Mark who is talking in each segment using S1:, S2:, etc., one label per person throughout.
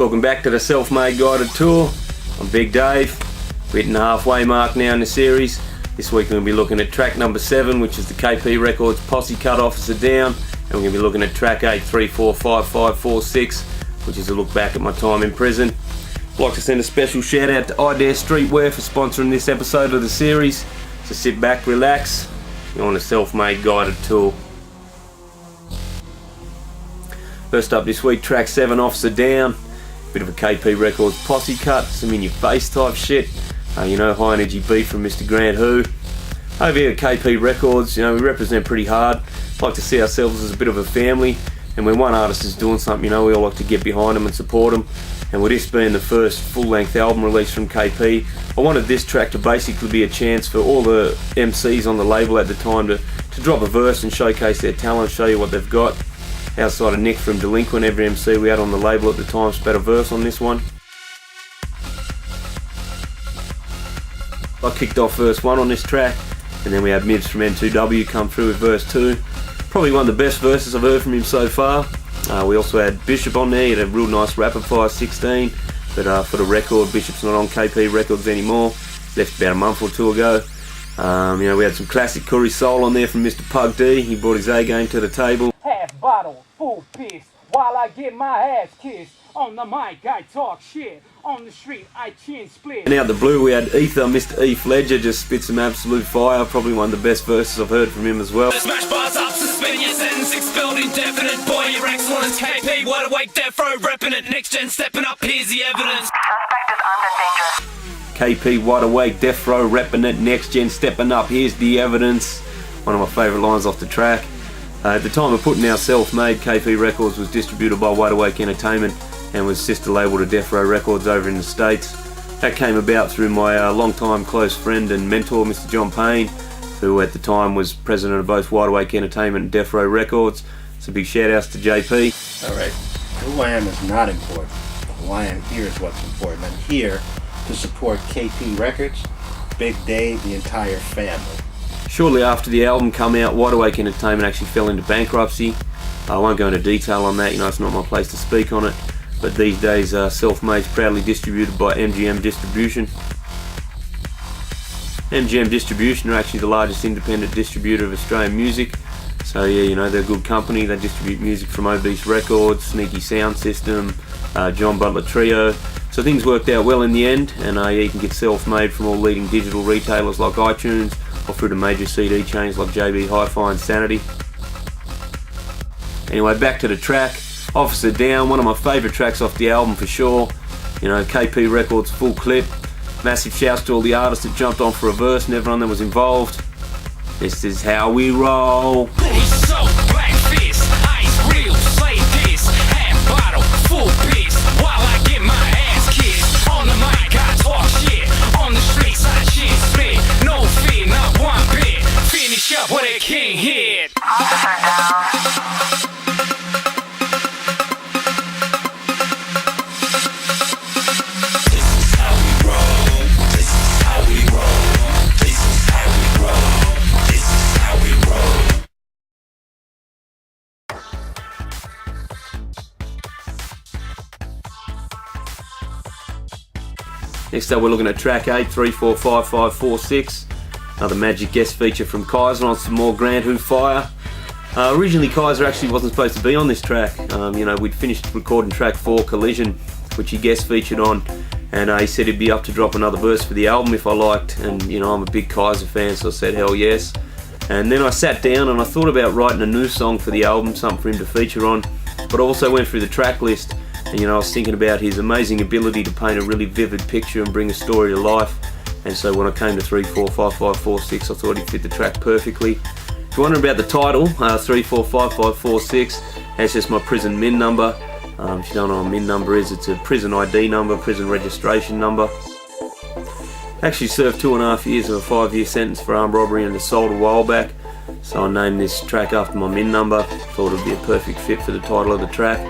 S1: Welcome back to the Self-Made Guided Tour. I'm Big Dave. We're hitting the halfway mark now in the series. This week we're going to be looking at track number 7, which is the KP Records Posse Cut Officer Down. And we're going to be looking at track 8, 3, 4, 5, 5, 4, 6, which is a look back at my time in prison. I'd like to send a special shout out to Eitha Streetwear for sponsoring this episode of the series. So sit back, relax, you're on a Self-Made Guided Tour. First up this week, track 7, Officer Down. Bit of a KP Records posse cut, some in your face type shit. High energy beat from Mr. Grant Who. Over here at KP Records, we represent pretty hard. Like to see ourselves as a bit of a family, and when one artist is doing something, we all like to get behind them and support them. And with this being the first full-length album release from KP, I wanted this track to basically be a chance for all the MCs on the label at the time to drop a verse and showcase their talent, show you what they've got. Outside of Nick from Delinquent, every MC we had on the label at the time spat a verse on this one. I kicked off verse 1 on this track, and then we had Mibs from N2W come through with verse 2. Probably one of the best verses I've heard from him so far. We also had Bishop on there. He had a real nice rapid fire 16, but for the record, Bishop's not on KP Records anymore. Left about a month or two ago. We had some classic Curry Soul on there from Mr. Pug D. He brought his A game to the table.
S2: Half bottle, full piss, while I get my ass kissed. On the mic, I talk shit. On the street, I chin split.
S1: And out the blue, we had Eitha, Mr. E. Fledger, just spit some absolute fire. Probably one of the best verses I've heard from him as well.
S3: Smash bars up, suspending your sentence, expelled indefinite. Boy, your excellence, KP, wide awake, death row, repping it. Next gen, stepping up, here's the evidence.
S4: Suspect is armed and dangerous.
S1: KP, wide awake, death row, repping it. Next gen, stepping up, here's the evidence. One of my favourite lines off the track. At the time of putting our Self-Made, KP Records was distributed by Wide Awake Entertainment and was sister label to Death Row Records over in the States. That came about through my long-time close friend and mentor, Mr. John Payne, who at the time was president of both Wide Awake Entertainment and Death Row Records. So big shout-outs to JP.
S5: Alright, who I am is not important. Who I am here is what's important. I'm here to support KP Records, Big Dave, the entire family.
S1: Shortly after the album came out, Wide Awake Entertainment actually fell into bankruptcy. I won't go into detail on that, it's not my place to speak on it. But these days, Self-Made's proudly distributed by MGM Distribution. MGM Distribution are actually the largest independent distributor of Australian music. So yeah, they're a good company. They distribute music from Obese Records, Sneaky Sound System, John Butler Trio. So things worked out well in the end, and you can get Self-Made from all leading digital retailers like iTunes, or through to major CD chains like JB Hi-Fi and Sanity. Anyway, back to the track. Officer Down, one of my favourite tracks off the album for sure. KP Records full clip. Massive shouts to all the artists that jumped on for a verse and everyone that was involved. This is how we roll.
S3: So, black fist, ice real, say this. Half bottle, full piss, while I get my ass kissed. On the mic, I talk shit. On the streets, I chin split. No fear, not one bit. Finish up with a king hit.
S4: Officer down.
S1: Next up we're looking at track 8, 3, 4, 5, 5, 4, 6. Another magic guest feature from Kyza on some more Grant Who fire. Originally Kyza actually wasn't supposed to be on this track. We'd finished recording track 4, Collision, which he guest featured on, and he said he'd be up to drop another verse for the album if I liked, and I'm a big Kyza fan, so I said hell yes. And then I sat down and I thought about writing a new song for the album, something for him to feature on, but I also went through the track list. And I was thinking about his amazing ability to paint a really vivid picture and bring a story to life. And so when I came to 3, 4, 5, 5, 4, 6, I thought he'd fit the track perfectly. If you're wondering about the title, 3, 4, 5, 5, 4, 6, that's just my prison min number. If you don't know what a min number is, it's a prison ID number, prison registration number. Actually served 2.5 years of a 5-year sentence for armed robbery and assault a while back. So I named this track after my min number. Thought it would be a perfect fit for the title of the track.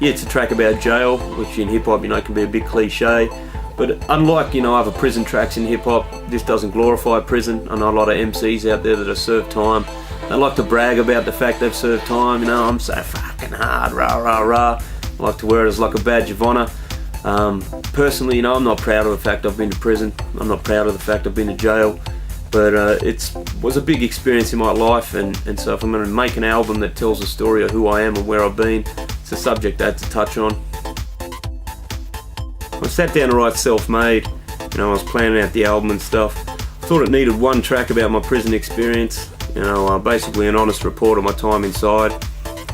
S1: Yeah, it's a track about jail, which in hip-hop, can be a bit cliche. But unlike, other prison tracks in hip-hop, this doesn't glorify prison. I know a lot of MCs out there that have served time. They like to brag about the fact they've served time. I'm so fucking hard, rah, rah, rah. I like to wear it as like a badge of honour. Personally, I'm not proud of the fact I've been to prison. I'm not proud of the fact I've been to jail. But it was a big experience in my life, and so if I'm going to make an album that tells the story of who I am and where I've been, it's a subject I had to touch on. I sat down to write Self-Made. I was planning out the album and stuff. I thought it needed one track about my prison experience, basically an honest report of my time inside.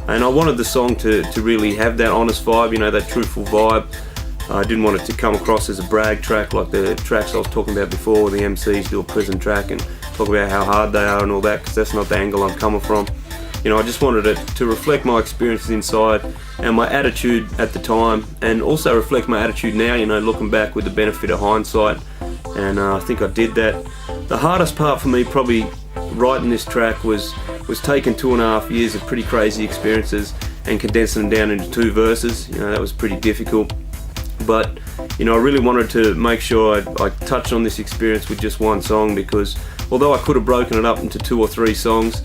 S1: And I wanted the song to really have that honest vibe, that truthful vibe. I didn't want it to come across as a brag track like the tracks I was talking about before, where the MCs do a prison track and talk about how hard they are and all that, because that's not the angle I'm coming from. I just wanted it to reflect my experiences inside and my attitude at the time, and also reflect my attitude now, looking back with the benefit of hindsight. And I think I did that. The hardest part for me probably writing this track was taking 2.5 years of pretty crazy experiences and condensing them down into 2 verses. That was pretty difficult. But I really wanted to make sure I touched on this experience with just one song, because although I could have broken it up into 2 or 3 songs,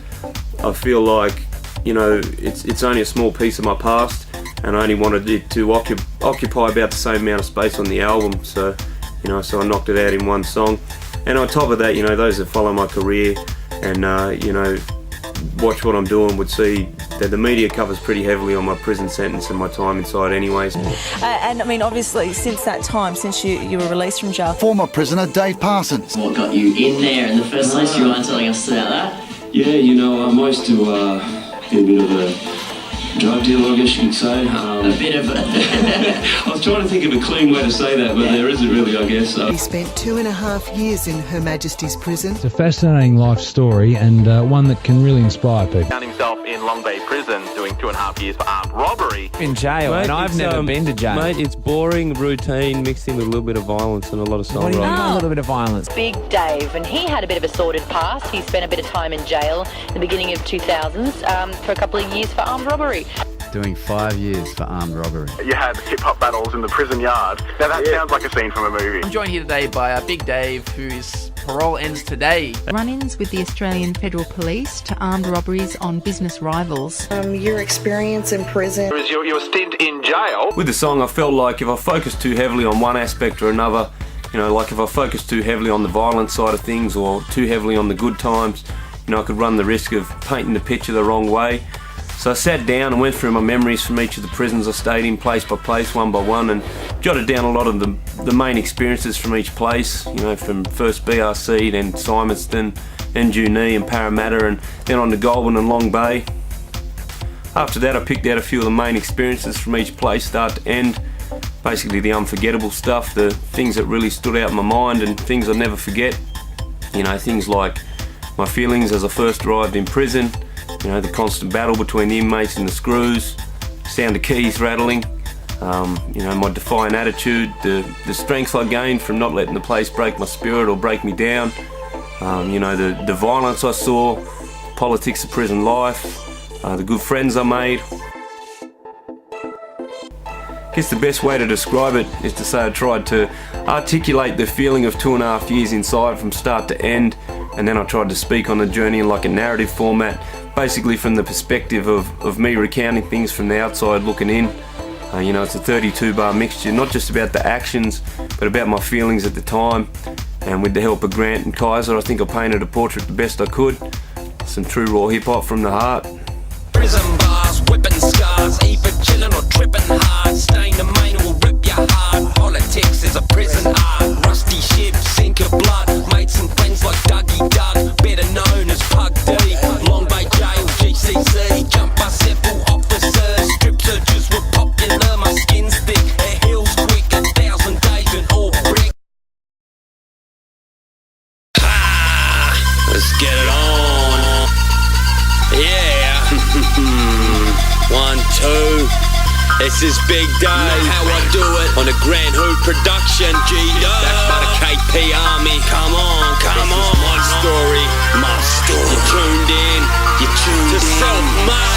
S1: I feel like it's only a small piece of my past, and I only wanted it to occupy about the same amount of space on the album. So so I knocked it out in one song. And on top of that, those that follow my career and watch what I'm doing would see that the media covers pretty heavily on my prison sentence and my time inside anyways.
S6: And I mean, obviously, since that time, since you were released from jail.
S7: Former prisoner Dave Parsons.
S8: What got you in there in the first place? Do you mind telling us about that?
S9: Yeah, I used to be a bit of a drug dealer, I guess you could say.
S8: A bit of a...
S9: I was trying to think of a clean way to say that, but there isn't really, I guess.
S10: He spent 2.5 years in Her Majesty's prison.
S11: It's a fascinating life story, and one that can really inspire people.
S12: Found himself in Long Bay Prison doing 2.5 years for armed robbery.
S13: In jail, mate, and I've never been to jail.
S1: Mate, it's boring, routine, mixed in with a little bit of violence and a lot of songwriting.
S13: What do you mean a little bit of violence?
S14: Big Dave, and he had a bit of a sordid past. He spent a bit of time in jail in the beginning of 2000s for a couple of years for armed robbery.
S15: Doing 5 years for armed robbery.
S12: You had hip-hop battles in the prison yard. Now that sounds like a scene from a movie.
S16: I'm joined here today by Big Dave, whose parole ends today.
S17: Run-ins with the Australian Federal Police to armed robberies on business rivals.
S10: Your experience in prison.
S12: Your stint in jail.
S1: With the song, I felt like if I focused too heavily on one aspect or another, like if I focused too heavily on the violent side of things or too heavily on the good times, I could run the risk of painting the picture the wrong way. So I sat down and went through my memories from each of the prisons I stayed in, place by place, one by one, and jotted down a lot of the main experiences from each place, from first BRC, then Simonstone, then Junee and Parramatta, and then on to Goulburn and Long Bay. After that, I picked out a few of the main experiences from each place, start to end, basically the unforgettable stuff, the things that really stood out in my mind and things I'll never forget. Things like my feelings as I first arrived in prison, the constant battle between the inmates and the screws, sound of keys rattling, my defiant attitude, the strength I gained from not letting the place break my spirit or break me down, the violence I saw, politics of prison life, the good friends I made. I guess the best way to describe it is to say I tried to articulate the feeling of 2.5 years inside from start to end, and then I tried to speak on the journey in like a narrative format, basically from the perspective of me recounting things from the outside looking in. It's a 32-bar mixture, not just about the actions, but about my feelings at the time. And with the help of Grant and Kyza, I think I painted a portrait the best I could. Some true raw hip-hop from the heart.
S3: Prison bars, whipping scars, either chilling or tripping hard. Stain the main will rip your heart. Politics is a prison art. Rusty ship, sink your blood. Mates and friends like Dougie Doug, better known as Pug D. Long Bay Jail, GCC, jump by several officers. Strip searches were popular, my skin's thick, it heals quick. 1,000 days and all brick.
S18: Let's get it on. Yeah. 1, 2. This is Big Dave. Know how I do it on a Grand Hoop production. Backed by the KP Army. Come on. This is my story. You tuned in. To Self-Made.